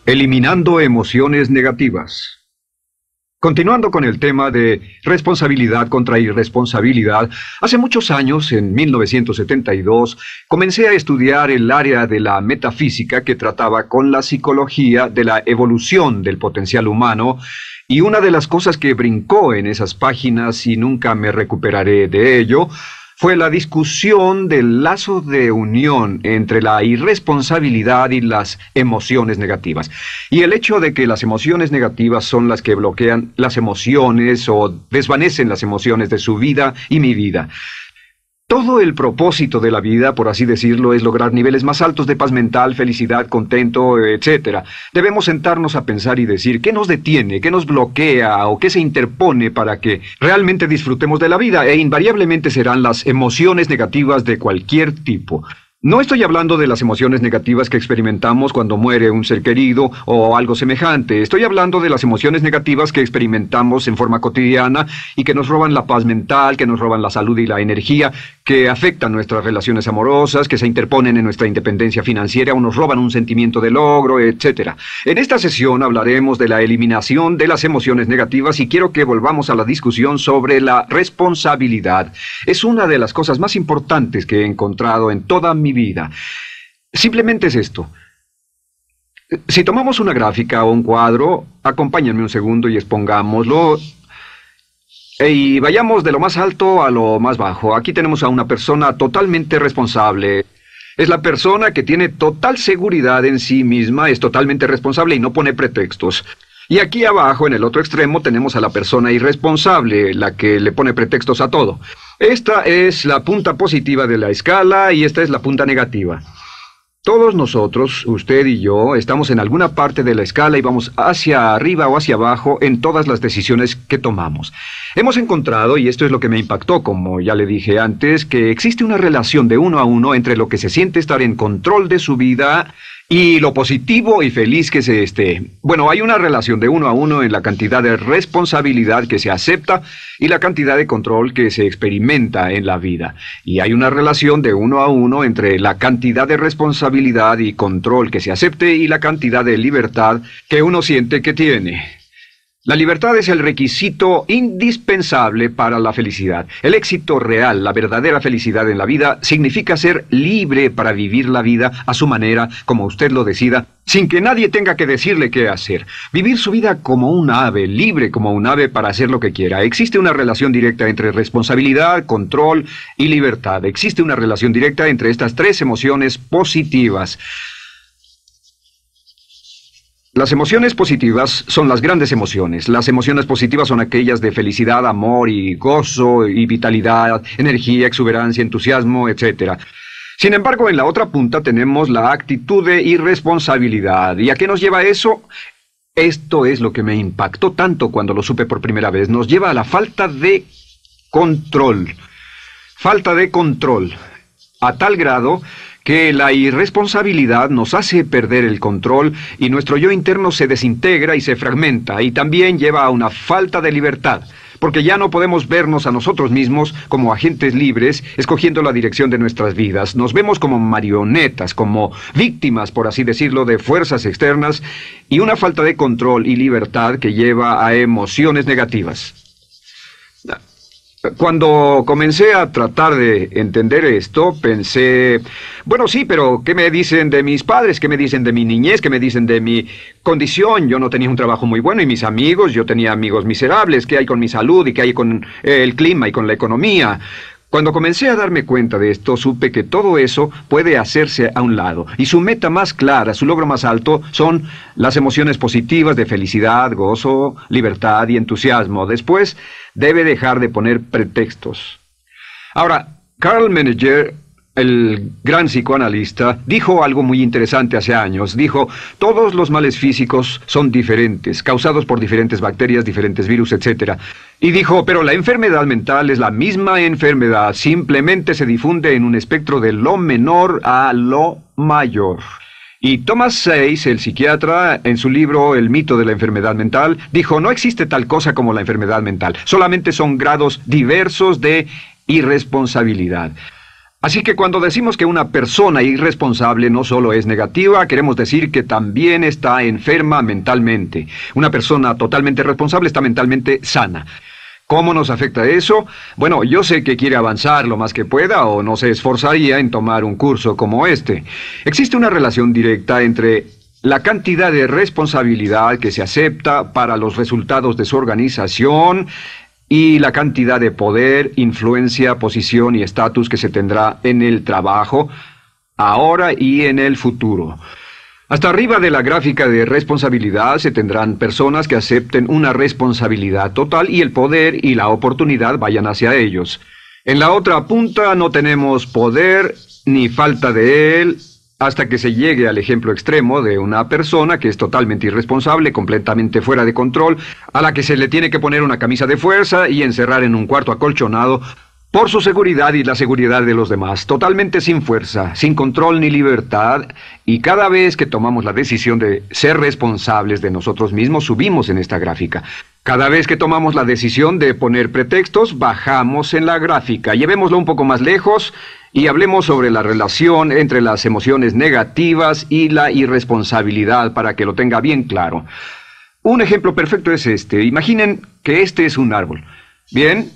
Eliminando emociones negativas. Continuando con el tema de responsabilidad contra irresponsabilidad, hace muchos años, en 1972, comencé a estudiar el área de la metafísica que trataba con la psicología de la evolución del potencial humano, y una de las cosas que brincó en esas páginas, y nunca me recuperaré de ello, fue la discusión del lazo de unión entre la irresponsabilidad y las emociones negativas. Y el hecho de que las emociones negativas son las que bloquean las emociones o desvanecen las emociones de su vida y mi vida. Todo el propósito de la vida, por así decirlo, es lograr niveles más altos de paz mental, felicidad, contento, etc. Debemos sentarnos a pensar y decir qué nos detiene, qué nos bloquea o qué se interpone para que realmente disfrutemos de la vida, e invariablemente serán las emociones negativas de cualquier tipo. No estoy hablando de las emociones negativas que experimentamos cuando muere un ser querido o algo semejante. Estoy hablando de las emociones negativas que experimentamos en forma cotidiana y que nos roban la paz mental, que nos roban la salud y la energía, que afectan nuestras relaciones amorosas, que se interponen en nuestra independencia financiera o nos roban un sentimiento de logro, etc. En esta sesión hablaremos de la eliminación de las emociones negativas y quiero que volvamos a la discusión sobre la responsabilidad. Es una de las cosas más importantes que he encontrado en toda mi vida. Simplemente es esto. Si tomamos una gráfica o un cuadro, acompáñenme un segundo y expongámoslo. Y vayamos de lo más alto a lo más bajo. Aquí tenemos a una persona totalmente responsable. Es la persona que tiene total seguridad en sí misma, es totalmente responsable y no pone pretextos. Y aquí abajo, en el otro extremo, tenemos a la persona irresponsable, la que le pone pretextos a todo. Esta es la punta positiva de la escala y esta es la punta negativa. Todos nosotros, usted y yo, estamos en alguna parte de la escala y vamos hacia arriba o hacia abajo en todas las decisiones que tomamos. Hemos encontrado, y esto es lo que me impactó, como ya le dije antes, que existe una relación de uno a uno entre lo que se siente estar en control de su vida y lo positivo y feliz que se esté. Bueno, hay una relación de uno a uno en la cantidad de responsabilidad que se acepta y la cantidad de control que se experimenta en la vida. Y hay una relación de uno a uno entre la cantidad de responsabilidad y control que se acepte y la cantidad de libertad que uno siente que tiene. La libertad es el requisito indispensable para la felicidad. El éxito real, la verdadera felicidad en la vida, significa ser libre para vivir la vida a su manera, como usted lo decida, sin que nadie tenga que decirle qué hacer. Vivir su vida como un ave, libre como un ave para hacer lo que quiera. Existe una relación directa entre responsabilidad, control y libertad. Existe una relación directa entre estas tres emociones positivas. Las emociones positivas son las grandes emociones. Las emociones positivas son aquellas de felicidad, amor y gozo y vitalidad, energía, exuberancia, entusiasmo, etc. Sin embargo, en la otra punta tenemos la actitud de irresponsabilidad. ¿Y a qué nos lleva eso? Esto es lo que me impactó tanto cuando lo supe por primera vez. Nos lleva a la falta de control. Falta de control. A tal grado que la irresponsabilidad nos hace perder el control y nuestro yo interno se desintegra y se fragmenta, y también lleva a una falta de libertad, porque ya no podemos vernos a nosotros mismos como agentes libres, escogiendo la dirección de nuestras vidas. Nos vemos como marionetas, como víctimas, por así decirlo, de fuerzas externas, y una falta de control y libertad que lleva a emociones negativas. Cuando comencé a tratar de entender esto, pensé, bueno, sí, pero ¿qué me dicen de mis padres? ¿Qué me dicen de mi niñez? ¿Qué me dicen de mi condición? Yo no tenía un trabajo muy bueno y mis amigos, yo tenía amigos miserables. ¿Qué hay con mi salud y qué hay con el clima y con la economía? Cuando comencé a darme cuenta de esto, supe que todo eso puede hacerse a un lado. Y su meta más clara, su logro más alto, son las emociones positivas de felicidad, gozo, libertad y entusiasmo. Después, debe dejar de poner pretextos. Ahora, Carl Menninger, el gran psicoanalista, dijo algo muy interesante hace años. Dijo, todos los males físicos son diferentes, causados por diferentes bacterias, diferentes virus, etc. Y dijo, pero la enfermedad mental es la misma enfermedad, simplemente se difunde en un espectro de lo menor a lo mayor. Y Thomas Sayce, el psiquiatra, en su libro El mito de la enfermedad mental, dijo, no existe tal cosa como la enfermedad mental, solamente son grados diversos de irresponsabilidad. Así que cuando decimos que una persona irresponsable no solo es negativa, queremos decir que también está enferma mentalmente. Una persona totalmente responsable está mentalmente sana. ¿Cómo nos afecta eso? Bueno, yo sé que quiere avanzar lo más que pueda o no se esforzaría en tomar un curso como este. Existe una relación directa entre la cantidad de responsabilidad que se acepta para los resultados de su organización y la cantidad de poder, influencia, posición y estatus que se tendrá en el trabajo, ahora y en el futuro. Hasta arriba de la gráfica de responsabilidad se tendrán personas que acepten una responsabilidad total y el poder y la oportunidad vayan hacia ellos. En la otra punta no tenemos poder ni falta de él, hasta que se llegue al ejemplo extremo de una persona que es totalmente irresponsable, completamente fuera de control, a la que se le tiene que poner una camisa de fuerza y encerrar en un cuarto acolchonado por su seguridad y la seguridad de los demás, totalmente sin fuerza, sin control ni libertad, y cada vez que tomamos la decisión de ser responsables de nosotros mismos, subimos en esta gráfica. Cada vez que tomamos la decisión de poner pretextos, bajamos en la gráfica. Llevémoslo un poco más lejos y hablemos sobre la relación entre las emociones negativas y la irresponsabilidad para que lo tenga bien claro. Un ejemplo perfecto es este. Imaginen que este es un árbol. Bien,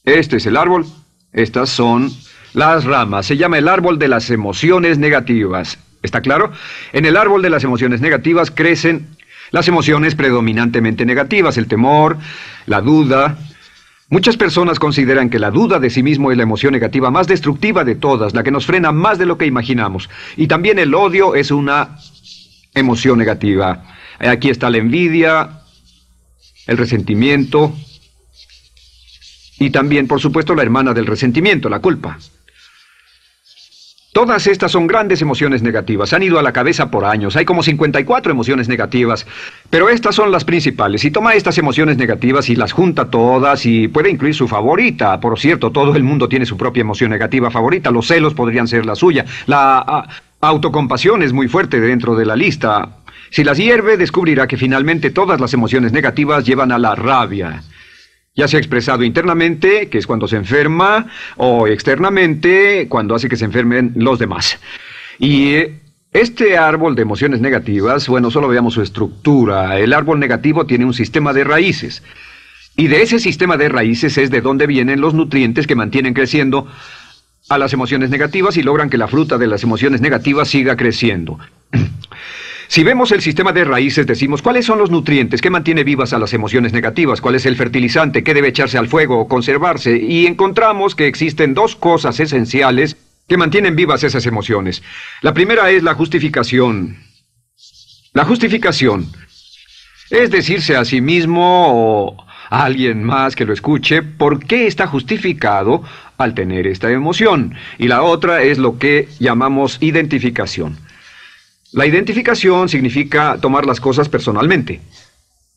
este es el árbol. Estas son las ramas. Se llama el árbol de las emociones negativas. ¿Está claro? En el árbol de las emociones negativas crecen las emociones predominantemente negativas, el temor, la duda. Muchas personas consideran que la duda de sí mismo es la emoción negativa más destructiva de todas, la que nos frena más de lo que imaginamos. Y también el odio es una emoción negativa. Aquí está la envidia, el resentimiento y también, por supuesto, la hermana del resentimiento, la culpa. Todas estas son grandes emociones negativas. Han ido a la cabeza por años. Hay como 54 emociones negativas. Pero estas son las principales. Si toma estas emociones negativas y las junta todas y puede incluir su favorita. Por cierto, todo el mundo tiene su propia emoción negativa favorita. Los celos podrían ser la suya. La autocompasión es muy fuerte dentro de la lista. Si las hierve, descubrirá que finalmente todas las emociones negativas llevan a la rabia. Ya sea expresado internamente, que es cuando se enferma, o externamente, cuando hace que se enfermen los demás. Y este árbol de emociones negativas, bueno, solo veamos su estructura. El árbol negativo tiene un sistema de raíces. Y de ese sistema de raíces es de donde vienen los nutrientes que mantienen creciendo a las emociones negativas y logran que la fruta de las emociones negativas siga creciendo. Si vemos el sistema de raíces, decimos, ¿cuáles son los nutrientes que mantiene vivas a las emociones negativas? ¿Cuál es el fertilizante? ¿Qué debe echarse al fuego o conservarse? Y encontramos que existen dos cosas esenciales que mantienen vivas esas emociones. La primera es la justificación. La justificación es decirse a sí mismo o a alguien más que lo escuche por qué está justificado al tener esta emoción. Y la otra es lo que llamamos identificación. La identificación significa tomar las cosas personalmente.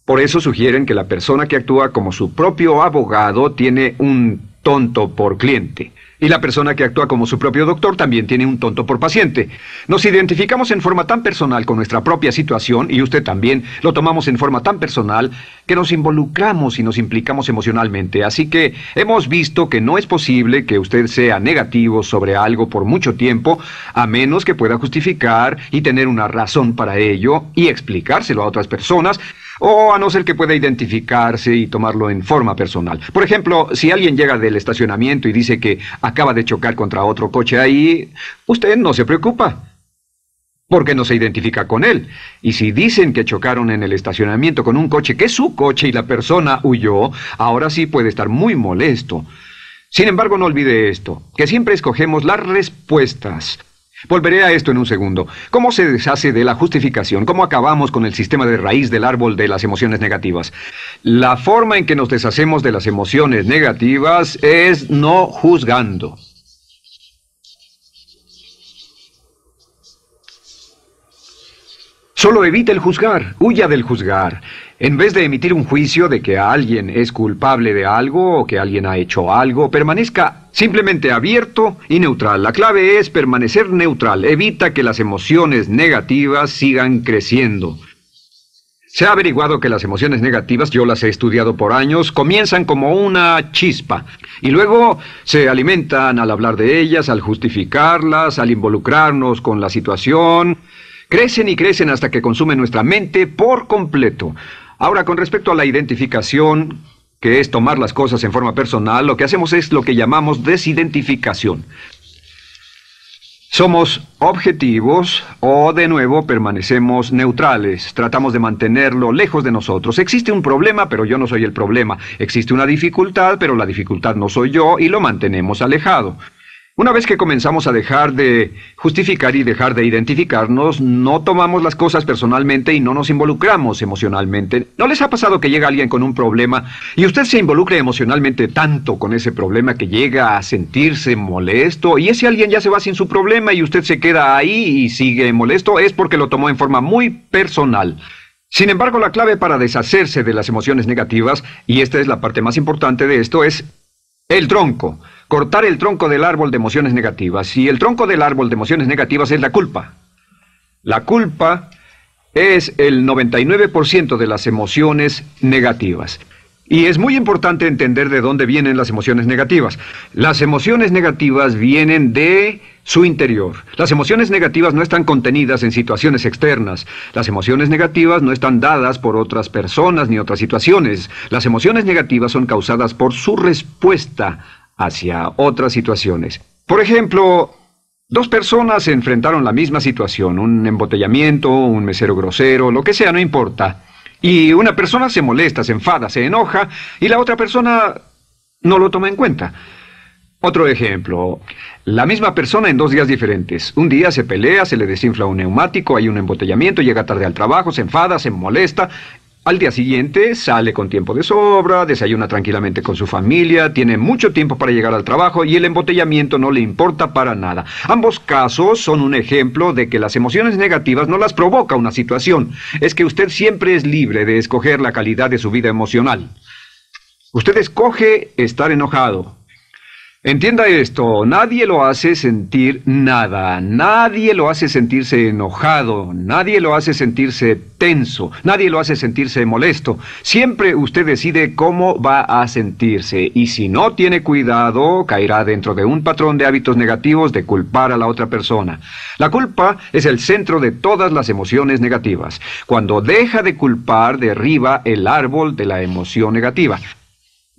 Por eso sugieren que la persona que actúa como su propio abogado tiene un tonto por cliente. Y la persona que actúa como su propio doctor también tiene un tonto por paciente. Nos identificamos en forma tan personal con nuestra propia situación, y usted también, lo tomamos en forma tan personal, que nos involucramos y nos implicamos emocionalmente. Así que hemos visto que no es posible que usted sea negativo sobre algo por mucho tiempo, a menos que pueda justificar y tener una razón para ello y explicárselo a otras personas, o a no ser que pueda identificarse y tomarlo en forma personal. Por ejemplo, si alguien llega del estacionamiento y dice que acaba de chocar contra otro coche ahí, usted no se preocupa, porque no se identifica con él. Y si dicen que chocaron en el estacionamiento con un coche que es su coche y la persona huyó, ahora sí puede estar muy molesto. Sin embargo, no olvide esto, que siempre escogemos las respuestas. Volveré a esto en un segundo. ¿Cómo se deshace de la justificación? ¿Cómo acabamos con el sistema de raíz del árbol de las emociones negativas? La forma en que nos deshacemos de las emociones negativas es no juzgando. Solo evite el juzgar, huya del juzgar. En vez de emitir un juicio de que alguien es culpable de algo o que alguien ha hecho algo, permanezca simplemente abierto y neutral. La clave es permanecer neutral. Evita que las emociones negativas sigan creciendo. Se ha averiguado que las emociones negativas, yo las he estudiado por años, comienzan como una chispa y luego se alimentan al hablar de ellas, al justificarlas, al involucrarnos con la situación. Crecen y crecen hasta que consumen nuestra mente por completo. Ahora, con respecto a la identificación, que es tomar las cosas en forma personal, lo que hacemos es lo que llamamos desidentificación. Somos objetivos o, de nuevo, permanecemos neutrales. Tratamos de mantenerlo lejos de nosotros. Existe un problema, pero yo no soy el problema. Existe una dificultad, pero la dificultad no soy yo, y lo mantenemos alejado. Una vez que comenzamos a dejar de justificar y dejar de identificarnos, no tomamos las cosas personalmente y no nos involucramos emocionalmente. ¿No les ha pasado que llega alguien con un problema y usted se involucre emocionalmente tanto con ese problema que llega a sentirse molesto y ese alguien ya se va sin su problema y usted se queda ahí y sigue molesto? Es porque lo tomó en forma muy personal. Sin embargo, la clave para deshacerse de las emociones negativas, y esta es la parte más importante de esto, es el tronco. Cortar el tronco del árbol de emociones negativas. Y el tronco del árbol de emociones negativas es la culpa. La culpa es el 99% de las emociones negativas. Y es muy importante entender de dónde vienen las emociones negativas. Las emociones negativas vienen de su interior. Las emociones negativas no están contenidas en situaciones externas. Las emociones negativas no están dadas por otras personas ni otras situaciones. Las emociones negativas son causadas por su respuesta hacia otras situaciones. Por ejemplo, dos personas se enfrentaron la misma situación, un embotellamiento, un mesero grosero, lo que sea, no importa. Y una persona se molesta, se enfada, se enoja, y la otra persona no lo toma en cuenta. Otro ejemplo, la misma persona en 2 días diferentes. Un día se pelea, se le desinfla un neumático, hay un embotellamiento, llega tarde al trabajo, se enfada, se molesta. Al día siguiente sale con tiempo de sobra, desayuna tranquilamente con su familia, tiene mucho tiempo para llegar al trabajo y el embotellamiento no le importa para nada. Ambos casos son un ejemplo de que las emociones negativas no las provoca una situación. Es que usted siempre es libre de escoger la calidad de su vida emocional. Usted escoge estar enojado. Entienda esto, nadie lo hace sentir nada, nadie lo hace sentirse enojado, nadie lo hace sentirse tenso, nadie lo hace sentirse molesto. Siempre usted decide cómo va a sentirse y si no tiene cuidado, caerá dentro de un patrón de hábitos negativos de culpar a la otra persona. La culpa es el centro de todas las emociones negativas. Cuando deja de culpar, derriba el árbol de la emoción negativa.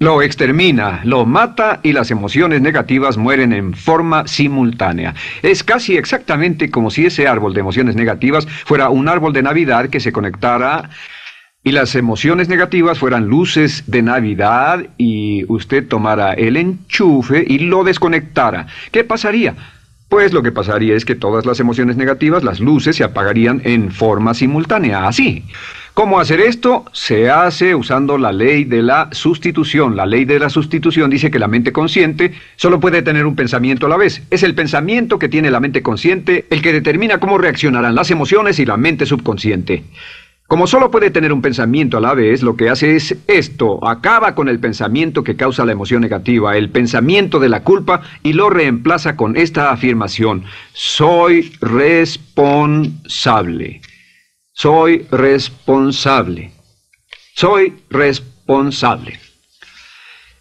Lo extermina, lo mata y las emociones negativas mueren en forma simultánea. Es casi exactamente como si ese árbol de emociones negativas fuera un árbol de Navidad que se conectara y las emociones negativas fueran luces de Navidad y usted tomara el enchufe y lo desconectara. ¿Qué pasaría? Pues lo que pasaría es que todas las emociones negativas, las luces, se apagarían en forma simultánea, así. ¿Cómo hacer esto? Se hace usando la ley de la sustitución. La ley de la sustitución dice que la mente consciente solo puede tener un pensamiento a la vez. Es el pensamiento que tiene la mente consciente el que determina cómo reaccionarán las emociones y la mente subconsciente. Como solo puede tener un pensamiento a la vez, lo que hace es esto: acaba con el pensamiento que causa la emoción negativa, el pensamiento de la culpa, y lo reemplaza con esta afirmación: soy responsable. Soy responsable. Soy responsable.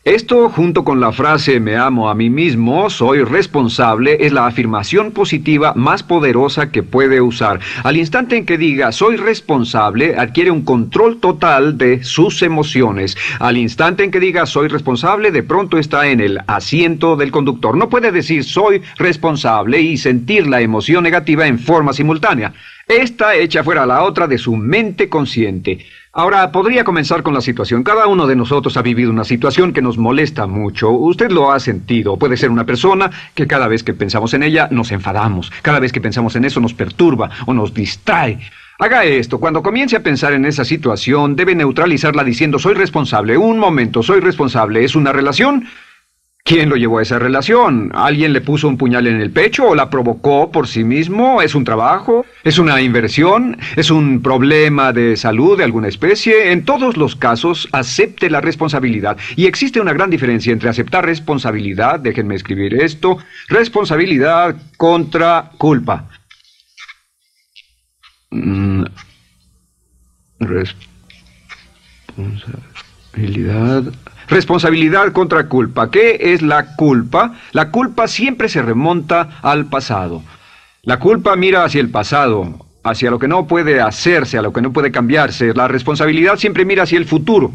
Esto, junto con la frase me amo a mí mismo, soy responsable, es la afirmación positiva más poderosa que puede usar. Al instante en que diga soy responsable, adquiere un control total de sus emociones. Al instante en que diga soy responsable, de pronto está en el asiento del conductor. No puede decir soy responsable y sentir la emoción negativa en forma simultánea. Esta echa fuera la otra de su mente consciente. Ahora, podría comenzar con la situación. Cada uno de nosotros ha vivido una situación que nos molesta mucho. Usted lo ha sentido. Puede ser una persona que cada vez que pensamos en ella nos enfadamos. Cada vez que pensamos en eso nos perturba o nos distrae. Haga esto. Cuando comience a pensar en esa situación, debe neutralizarla diciendo soy responsable. Un momento, soy responsable. ¿Es una relación? ¿Quién lo llevó a esa relación? ¿Alguien le puso un puñal en el pecho o la provocó por sí mismo? ¿Es un trabajo? ¿Es una inversión? ¿Es un problema de salud de alguna especie? En todos los casos, acepte la responsabilidad. Y existe una gran diferencia entre aceptar responsabilidad, déjenme escribir esto, responsabilidad contra culpa. Responsabilidad. Responsabilidad contra culpa. ¿Qué es la culpa? La culpa siempre se remonta al pasado. La culpa mira hacia el pasado, hacia lo que no puede hacerse, a lo que no puede cambiarse. La responsabilidad siempre mira hacia el futuro.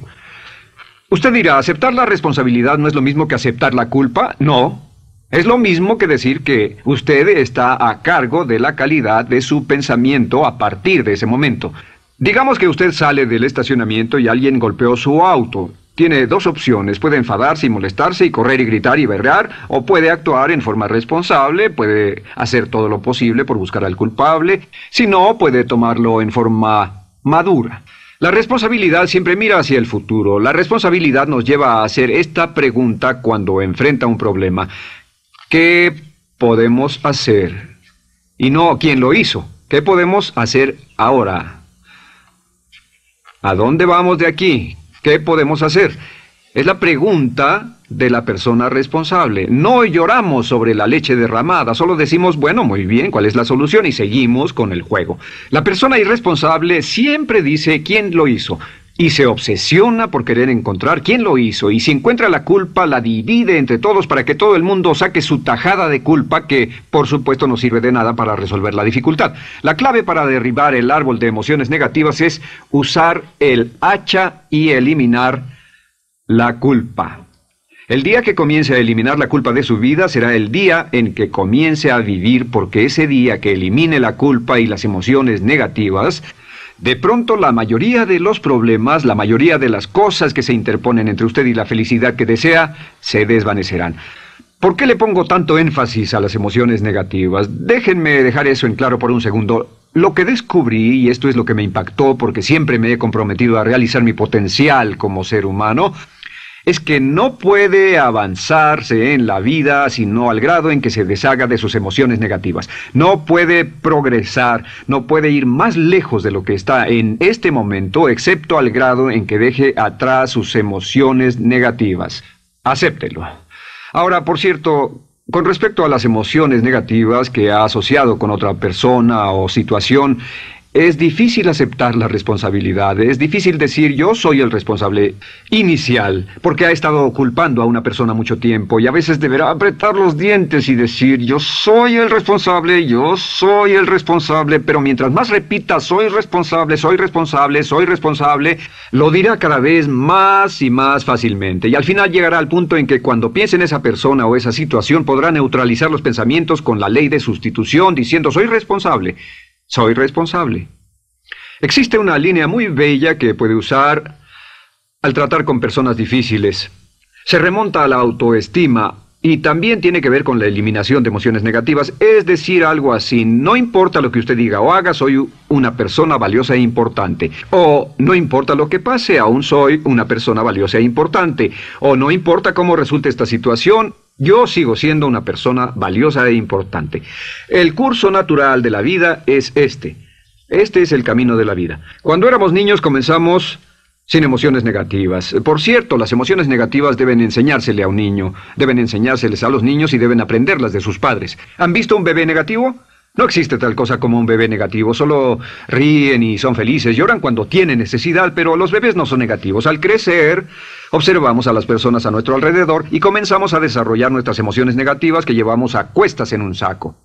Usted dirá, ¿aceptar la responsabilidad no es lo mismo que aceptar la culpa? No. Es lo mismo que decir que usted está a cargo de la calidad de su pensamiento a partir de ese momento. Digamos que usted sale del estacionamiento y alguien golpeó su auto. Tiene dos opciones: puede enfadarse y molestarse y correr y gritar y berrear, o puede actuar en forma responsable, puede hacer todo lo posible por buscar al culpable. Si no, puede tomarlo en forma madura. La responsabilidad siempre mira hacia el futuro. La responsabilidad nos lleva a hacer esta pregunta cuando enfrenta un problema: ¿qué podemos hacer? Y no ¿quién lo hizo? ¿Qué podemos hacer ahora? ¿A dónde vamos de aquí? ¿Qué podemos hacer? Es la pregunta de la persona responsable. No lloramos sobre la leche derramada, solo decimos, bueno, muy bien, ¿cuál es la solución? Y seguimos con el juego. La persona irresponsable siempre dice quién lo hizo y se obsesiona por querer encontrar quién lo hizo, y si encuentra la culpa la divide entre todos para que todo el mundo saque su tajada de culpa, que por supuesto no sirve de nada para resolver la dificultad. La clave para derribar el árbol de emociones negativas es usar el hacha y eliminar la culpa. El día que comience a eliminar la culpa de su vida será el día en que comience a vivir, porque ese día que elimine la culpa y las emociones negativas, de pronto la mayoría de los problemas, la mayoría de las cosas que se interponen entre usted y la felicidad que desea, se desvanecerán. ¿Por qué le pongo tanto énfasis a las emociones negativas? Déjenme dejar eso en claro por un segundo. Lo que descubrí, y esto es lo que me impactó porque siempre me he comprometido a realizar mi potencial como ser humano, es que no puede avanzarse en la vida sino al grado en que se deshaga de sus emociones negativas. No puede progresar, no puede ir más lejos de lo que está en este momento, excepto al grado en que deje atrás sus emociones negativas. Acéptelo. Ahora, por cierto, con respecto a las emociones negativas que ha asociado con otra persona o situación, es difícil aceptar la responsabilidad, es difícil decir yo soy el responsable inicial, porque ha estado culpando a una persona mucho tiempo y a veces deberá apretar los dientes y decir yo soy el responsable, pero mientras más repita soy responsable, lo dirá cada vez más y más fácilmente, y al final llegará al punto en que cuando piense en esa persona o esa situación podrá neutralizar los pensamientos con la ley de sustitución diciendo soy responsable. Soy responsable. Existe una línea muy bella que puede usar al tratar con personas difíciles. Se remonta a la autoestima y también tiene que ver con la eliminación de emociones negativas. Es decir, algo así: no importa lo que usted diga o haga, soy una persona valiosa e importante. O no importa lo que pase, aún soy una persona valiosa e importante. O no importa cómo resulte esta situación, yo sigo siendo una persona valiosa e importante. El curso natural de la vida es este. Este es el camino de la vida. Cuando éramos niños comenzamos sin emociones negativas. Por cierto, las emociones negativas deben enseñársele a un niño. Deben enseñárseles a los niños y deben aprenderlas de sus padres. ¿Han visto un bebé negativo? No existe tal cosa como un bebé negativo. Solo ríen y son felices. Lloran cuando tienen necesidad, pero los bebés no son negativos. Al crecer, observamos a las personas a nuestro alrededor y comenzamos a desarrollar nuestras emociones negativas que llevamos a cuestas en un saco.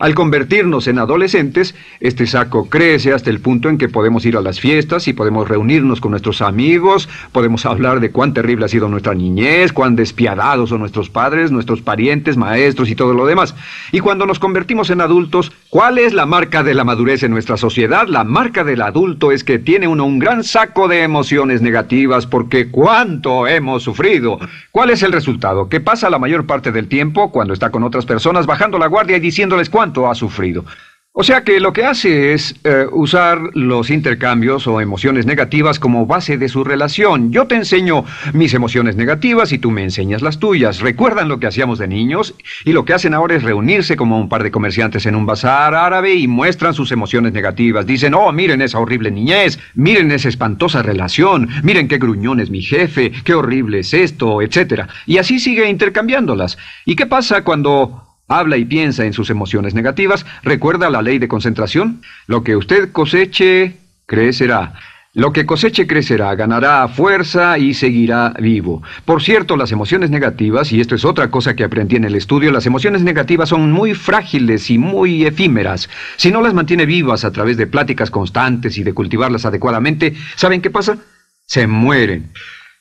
Al convertirnos en adolescentes, este saco crece hasta el punto en que podemos ir a las fiestas y podemos reunirnos con nuestros amigos, podemos hablar de cuán terrible ha sido nuestra niñez, cuán despiadados son nuestros padres, nuestros parientes, maestros y todo lo demás. Y cuando nos convertimos en adultos, ¿cuál es la marca de la madurez en nuestra sociedad? La marca del adulto es que tiene uno un gran saco de emociones negativas porque ¿cuánto hemos sufrido? ¿Cuál es el resultado? Que pasa la mayor parte del tiempo cuando está con otras personas bajando la guardia y diciéndoles cuánto ha sufrido. O sea que lo que hace es usar los intercambios o emociones negativas como base de su relación. Yo te enseño mis emociones negativas y tú me enseñas las tuyas. ¿Recuerdan lo que hacíamos de niños? Y lo que hacen ahora es reunirse como un par de comerciantes en un bazar árabe y muestran sus emociones negativas. Dicen, oh, miren esa horrible niñez, miren esa espantosa relación, miren qué gruñón es mi jefe, qué horrible es esto, etc. Y así sigue intercambiándolas. ¿Y qué pasa cuando habla y piensa en sus emociones negativas? ¿Recuerda la ley de concentración? Lo que usted coseche, crecerá. Lo que coseche crecerá, ganará fuerza y seguirá vivo. Por cierto, las emociones negativas, y esto es otra cosa que aprendí en el estudio, las emociones negativas son muy frágiles y muy efímeras. Si no las mantiene vivas a través de pláticas constantes y de cultivarlas adecuadamente, ¿saben qué pasa? Se mueren.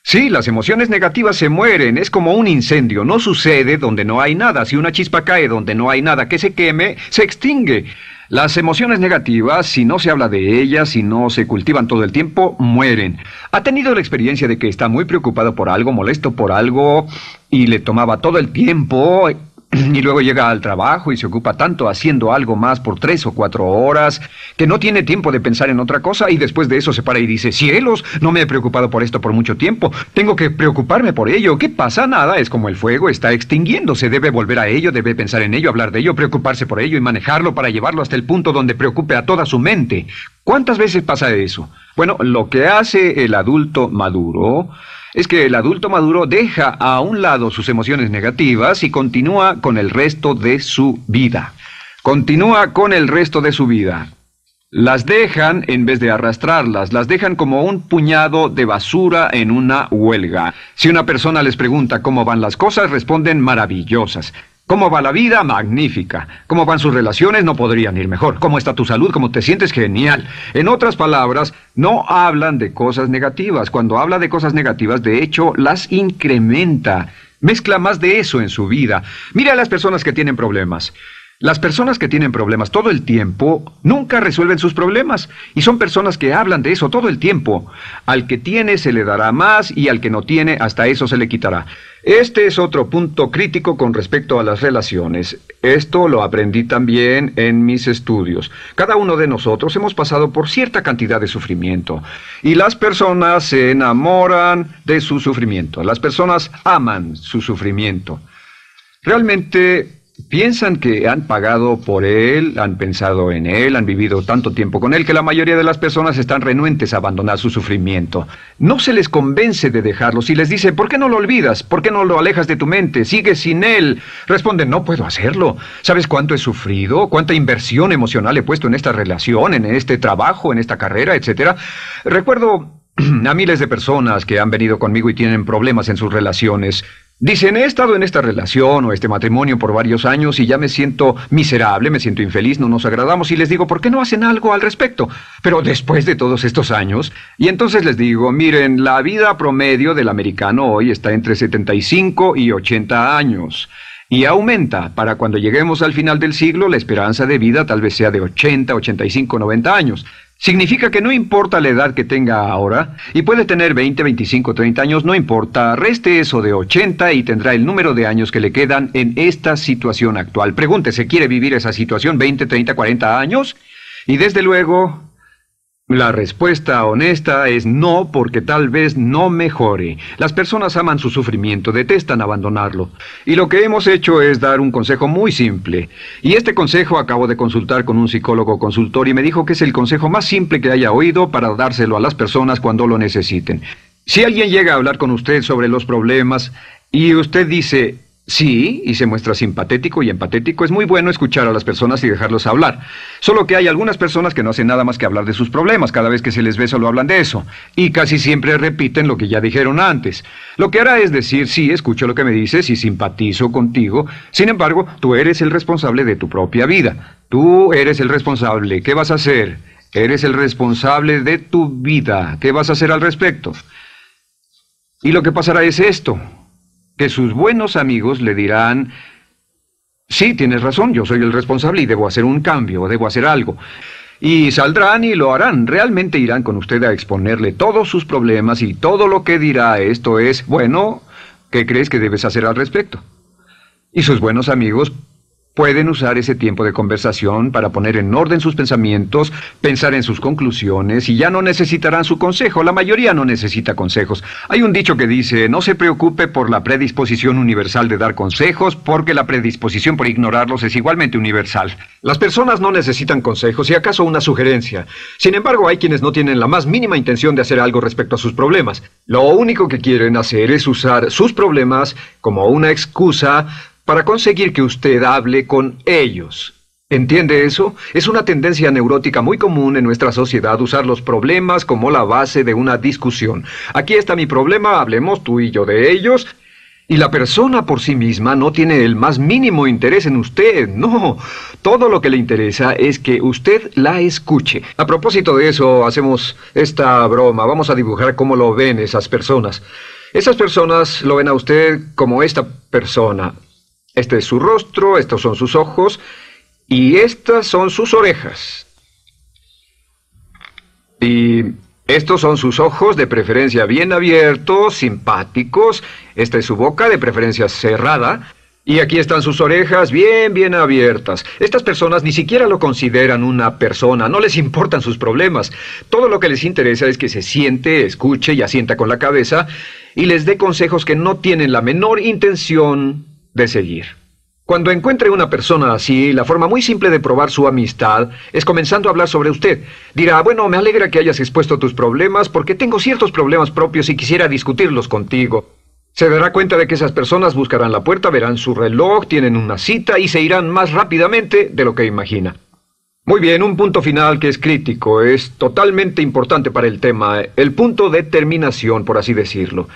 Sí, las emociones negativas se mueren, es como un incendio, no sucede donde no hay nada. Si una chispa cae donde no hay nada que se queme, se extingue. Las emociones negativas, si no se habla de ellas, si no se cultivan todo el tiempo, mueren. ¿Ha tenido la experiencia de que está muy preocupado por algo, molesto por algo, y le tomaba todo el tiempo, y luego llega al trabajo y se ocupa tanto haciendo algo más por 3 o 4 horas, que no tiene tiempo de pensar en otra cosa, y después de eso se para y dice, cielos, no me he preocupado por esto por mucho tiempo, tengo que preocuparme por ello? ¿Qué pasa? Nada, es como el fuego, está extinguiéndose, debe volver a ello, debe pensar en ello, hablar de ello, preocuparse por ello y manejarlo para llevarlo hasta el punto donde preocupe a toda su mente. ¿Cuántas veces pasa eso? Bueno, lo que hace el adulto maduro es que el adulto maduro deja a un lado sus emociones negativas y continúa con el resto de su vida. Continúa con el resto de su vida. Las dejan en vez de arrastrarlas, las dejan como un puñado de basura en una huelga. Si una persona les pregunta cómo van las cosas, responden maravillosas. ¿Cómo va la vida? Magnífica. ¿Cómo van sus relaciones? No podrían ir mejor. ¿Cómo está tu salud? ¿Cómo te sientes? Genial. En otras palabras, no hablan de cosas negativas. Cuando habla de cosas negativas, de hecho, las incrementa. Mezcla más de eso en su vida. Mira a las personas que tienen problemas. Las personas que tienen problemas todo el tiempo nunca resuelven sus problemas, y son personas que hablan de eso todo el tiempo. Al que tiene se le dará más y al que no tiene hasta eso se le quitará. Este es otro punto crítico con respecto a las relaciones. Esto lo aprendí también en mis estudios. Cada uno de nosotros hemos pasado por cierta cantidad de sufrimiento, y las personas se enamoran de su sufrimiento. Las personas aman su sufrimiento. Realmente piensan que han pagado por él, han pensado en él, han vivido tanto tiempo con él, que la mayoría de las personas están renuentes a abandonar su sufrimiento. No se les convence de dejarlo. Si les dice, ¿por qué no lo olvidas? ¿Por qué no lo alejas de tu mente? ¿Sigues sin él? Responden, no puedo hacerlo. ¿Sabes cuánto he sufrido? ¿Cuánta inversión emocional he puesto en esta relación, en este trabajo, en esta carrera, etcétera? Recuerdo a miles de personas que han venido conmigo y tienen problemas en sus relaciones. Dicen, he estado en esta relación o este matrimonio por varios años y ya me siento miserable, me siento infeliz, no nos agradamos, y les digo, ¿por qué no hacen algo al respecto? Pero después de todos estos años, y entonces les digo, miren, la vida promedio del americano hoy está entre 75 y 80 años. Y aumenta. Para cuando lleguemos al final del siglo, la esperanza de vida tal vez sea de 80, 85, 90 años. Significa que no importa la edad que tenga ahora, y puede tener 20, 25, 30 años, no importa, reste eso de 80 y tendrá el número de años que le quedan en esta situación actual. Pregúntese, ¿quiere vivir esa situación 20, 30, 40 años? Y desde luego, la respuesta honesta es no, porque tal vez no mejore. Las personas aman su sufrimiento, detestan abandonarlo. Y lo que hemos hecho es dar un consejo muy simple. Y este consejo acabo de consultar con un psicólogo consultor y me dijo que es el consejo más simple que haya oído para dárselo a las personas cuando lo necesiten. Si alguien llega a hablar con usted sobre los problemas y usted dice sí, y se muestra simpatético y empatético, es muy bueno escuchar a las personas y dejarlos hablar. Solo que hay algunas personas que no hacen nada más que hablar de sus problemas. Cada vez que se les ve solo hablan de eso. Y casi siempre repiten lo que ya dijeron antes. Lo que hará es decir, sí, escucho lo que me dices y simpatizo contigo. Sin embargo, tú eres el responsable de tu propia vida. Tú eres el responsable. ¿Qué vas a hacer? Eres el responsable de tu vida. ¿Qué vas a hacer al respecto? Y lo que pasará es esto, que sus buenos amigos le dirán, sí, tienes razón, yo soy el responsable y debo hacer un cambio, debo hacer algo. Y saldrán y lo harán, realmente irán con usted a exponerle todos sus problemas y todo lo que dirá esto es, bueno, ¿qué crees que debes hacer al respecto? Y sus buenos amigos pueden usar ese tiempo de conversación para poner en orden sus pensamientos, pensar en sus conclusiones y ya no necesitarán su consejo. La mayoría no necesita consejos. Hay un dicho que dice, no se preocupe por la predisposición universal de dar consejos, porque la predisposición por ignorarlos es igualmente universal. Las personas no necesitan consejos, si acaso una sugerencia. Sin embargo, hay quienes no tienen la más mínima intención de hacer algo respecto a sus problemas. Lo único que quieren hacer es usar sus problemas como una excusa para conseguir que usted hable con ellos. ¿Entiende eso? Es una tendencia neurótica muy común en nuestra sociedad usar los problemas como la base de una discusión. Aquí está mi problema, hablemos tú y yo de ellos. Y la persona por sí misma no tiene el más mínimo interés en usted, no. Todo lo que le interesa es que usted la escuche. A propósito de eso, hacemos esta broma. Vamos a dibujar cómo lo ven esas personas. Esas personas lo ven a usted como esta persona. Este es su rostro, estos son sus ojos y estas son sus orejas. Y estos son sus ojos, de preferencia bien abiertos, simpáticos. Esta es su boca, de preferencia cerrada. Y aquí están sus orejas bien abiertas. Estas personas ni siquiera lo consideran una persona, no les importan sus problemas. Todo lo que les interesa es que se siente, escuche y asienta con la cabeza y les dé consejos que no tienen la menor intención de seguir. Cuando encuentre una persona así, la forma muy simple de probar su amistad es comenzando a hablar sobre usted. Dirá, bueno, me alegra que hayas expuesto tus problemas porque tengo ciertos problemas propios y quisiera discutirlos contigo. Se dará cuenta de que esas personas buscarán la puerta, verán su reloj, tienen una cita y se irán más rápidamente de lo que imagina. Muy bien, un punto final que es crítico, es totalmente importante para el tema, el punto de terminación, por así decirlo.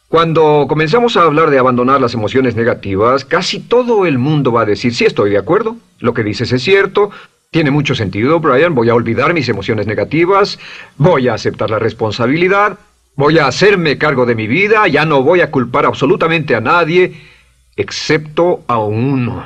Cuando comenzamos a hablar de abandonar las emociones negativas, casi todo el mundo va a decir, sí, estoy de acuerdo, lo que dices es cierto, tiene mucho sentido, Brian, voy a olvidar mis emociones negativas, voy a aceptar la responsabilidad, voy a hacerme cargo de mi vida, ya no voy a culpar absolutamente a nadie, excepto a uno.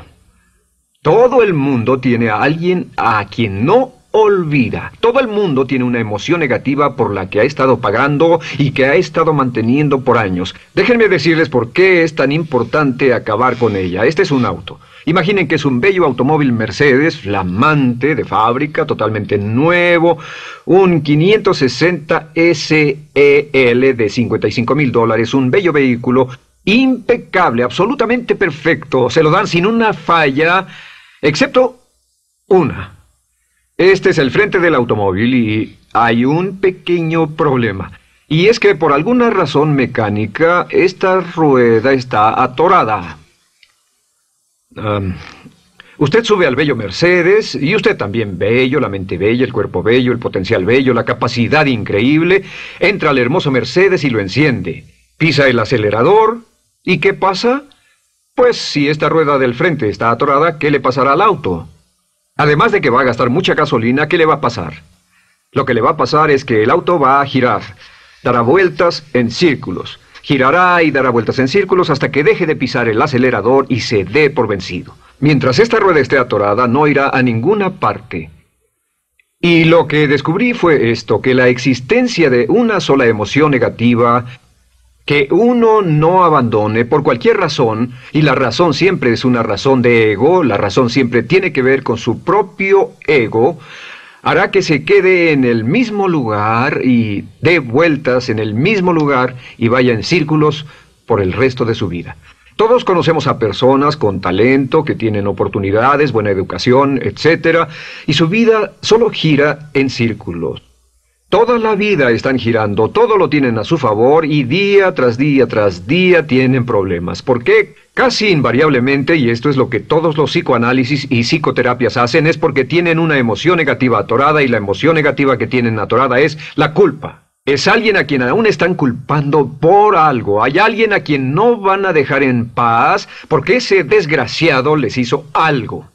Todo el mundo tiene a alguien a quien no olvida. Todo el mundo tiene una emoción negativa por la que ha estado pagando y que ha estado manteniendo por años. Déjenme decirles por qué es tan importante acabar con ella. Este es un auto. Imaginen que es un bello automóvil Mercedes, flamante, de fábrica, totalmente nuevo, un 560 SEL de $55,000, un bello vehículo, impecable, absolutamente perfecto. Se lo dan sin una falla, excepto una. Este es el frente del automóvil y hay un pequeño problema. Y es que por alguna razón mecánica, esta rueda está atorada. Usted sube al bello Mercedes, y usted también bello, la mente bella, el cuerpo bello, el potencial bello, la capacidad increíble. Entra al hermoso Mercedes y lo enciende. Pisa el acelerador, ¿y qué pasa? Pues si esta rueda del frente está atorada, ¿qué le pasará al auto? Además de que va a gastar mucha gasolina, ¿qué le va a pasar? Lo que le va a pasar es que el auto va a girar, dará vueltas en círculos. Girará y dará vueltas en círculos hasta que deje de pisar el acelerador y se dé por vencido. Mientras esta rueda esté atorada, no irá a ninguna parte. Y lo que descubrí fue esto, que la existencia de una sola emoción negativa que uno no abandone por cualquier razón, y la razón siempre es una razón de ego, la razón siempre tiene que ver con su propio ego, hará que se quede en el mismo lugar y dé vueltas en el mismo lugar y vaya en círculos por el resto de su vida. Todos conocemos a personas con talento, que tienen oportunidades, buena educación, etc., y su vida solo gira en círculos. Toda la vida están girando, todo lo tienen a su favor y día tras día tienen problemas. ¿Por qué? Casi invariablemente, y esto es lo que todos los psicoanálisis y psicoterapias hacen, es porque tienen una emoción negativa atorada y la emoción negativa que tienen atorada es la culpa. Es alguien a quien aún están culpando por algo. Hay alguien a quien no van a dejar en paz porque ese desgraciado les hizo algo.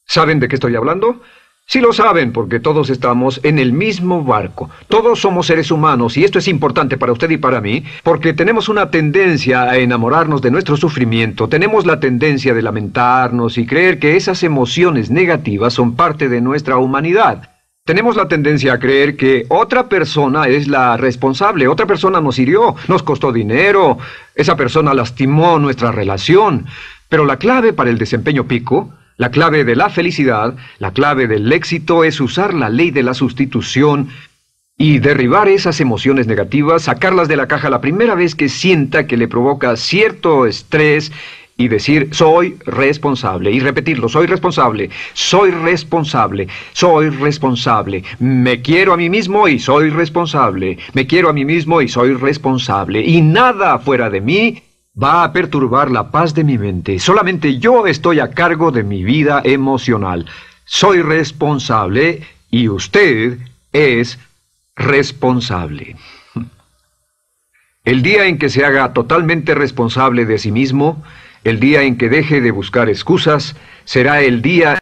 ¿Saben de qué estoy hablando? Sí lo saben, porque todos estamos en el mismo barco. Todos somos seres humanos, y esto es importante para usted y para mí, porque tenemos una tendencia a enamorarnos de nuestro sufrimiento, tenemos la tendencia de lamentarnos y creer que esas emociones negativas son parte de nuestra humanidad. Tenemos la tendencia a creer que otra persona es la responsable, otra persona nos hirió, nos costó dinero, esa persona lastimó nuestra relación, pero la clave para el desempeño pico, la clave de la felicidad, la clave del éxito es usar la ley de la sustitución y derribar esas emociones negativas, sacarlas de la caja la primera vez que sienta que le provoca cierto estrés y decir, soy responsable, y repetirlo, soy responsable, soy responsable, soy responsable, me quiero a mí mismo y soy responsable, me quiero a mí mismo y soy responsable, y nada fuera de mí va a perturbar la paz de mi mente. Solamente yo estoy a cargo de mi vida emocional. Soy responsable y usted es responsable. El día en que se haga totalmente responsable de sí mismo, el día en que deje de buscar excusas, será el día